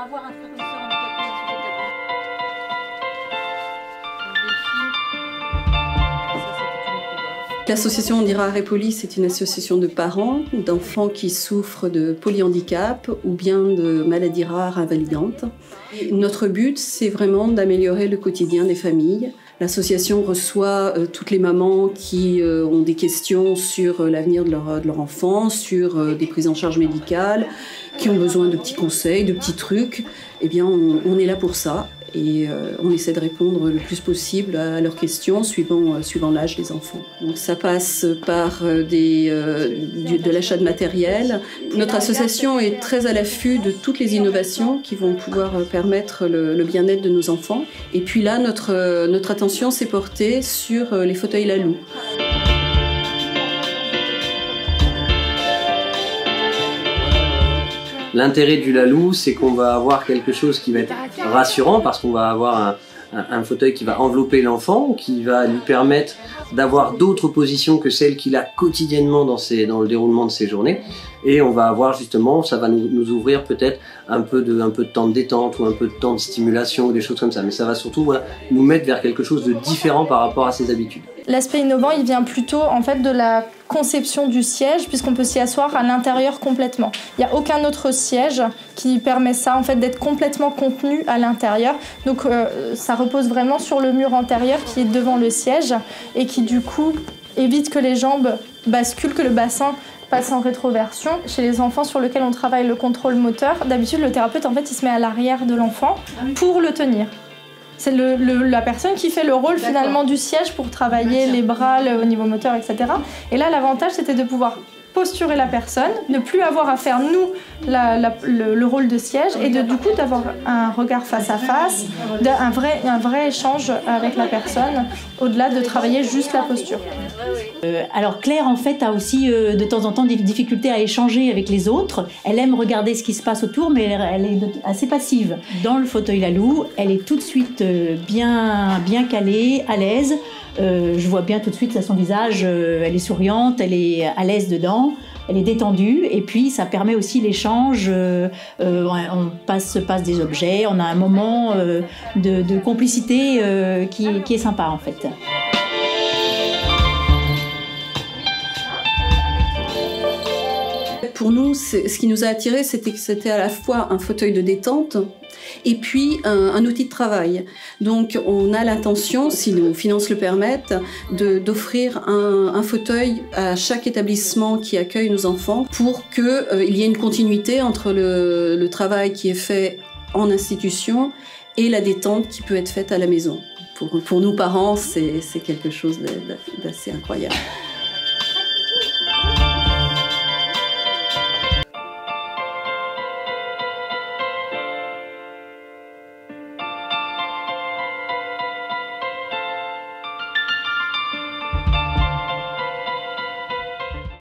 avoir un frère ou une sœur handicapé sous établi. L'association On dira Arrêt Poly, c'est une association de parents d'enfants qui souffrent de polyhandicap ou bien de maladies rares invalidantes. Et notre but, c'est vraiment d'améliorer le quotidien des familles. L'association reçoit toutes les mamans qui ont des questions sur l'avenir de leur enfant, sur des prises en charge médicales, qui ont besoin de petits conseils, de petits trucs. Eh bien, on est là pour ça. Et on essaie de répondre le plus possible à leurs questions suivant l'âge des enfants. Donc ça passe par de l'achat de matériel. Notre association est très à l'affût de toutes les innovations qui vont pouvoir permettre le bien-être de nos enfants. Et puis là, notre attention s'est portée sur les fauteuils Lalou. L'intérêt du Lalou, c'est qu'on va avoir quelque chose qui va être rassurant parce qu'on va avoir un fauteuil qui va envelopper l'enfant, qui va lui permettre d'avoir d'autres positions que celles qu'il a quotidiennement dans le déroulement de ses journées. Et on va avoir justement, ça va nous ouvrir peut-être un peu de temps de détente ou un peu de temps de stimulation ou des choses comme ça. Mais ça va surtout nous mettre vers quelque chose de différent par rapport à ses habitudes. L'aspect innovant, il vient plutôt en fait de la conception du siège, puisqu'on peut s'y asseoir à l'intérieur complètement. Il n'y a aucun autre siège qui permet ça, en fait, d'être complètement contenu à l'intérieur. Donc ça repose vraiment sur le mur antérieur qui est devant le siège et qui du coup évite que les jambes basculent, que le bassin passe en rétroversion. Chez les enfants sur lesquels on travaille le contrôle moteur, d'habitude le thérapeute en fait il se met à l'arrière de l'enfant pour le tenir. C'est la personne qui fait le rôle finalement du siège pour travailler les bras, au niveau moteur, etc. Et là l'avantage c'était de pouvoir posturer la personne, ne plus avoir à faire nous le rôle de siège et du coup d'avoir un regard face à face, un vrai échange avec la personne au-delà de travailler juste la posture. Alors Claire en fait a aussi de temps en temps des difficultés à échanger avec les autres. Elle aime regarder ce qui se passe autour mais elle est assez passive. Dans le fauteuil Lalou, elle est tout de suite bien calée, à l'aise. Je vois bien tout de suite son visage, elle est souriante, elle est à l'aise dedans, elle est détendue et puis ça permet aussi l'échange, on se passe des objets, on a un moment de complicité qui est sympa en fait. Pour nous, ce qui nous a attirés, c'était que c'était à la fois un fauteuil de détente et puis un outil de travail. Donc on a l'intention, si nos finances le permettent, d'offrir un fauteuil à chaque établissement qui accueille nos enfants pour qu'il y ait une continuité entre le travail qui est fait en institution et la détente qui peut être faite à la maison. Pour nous parents, c'est quelque chose d'assez incroyable.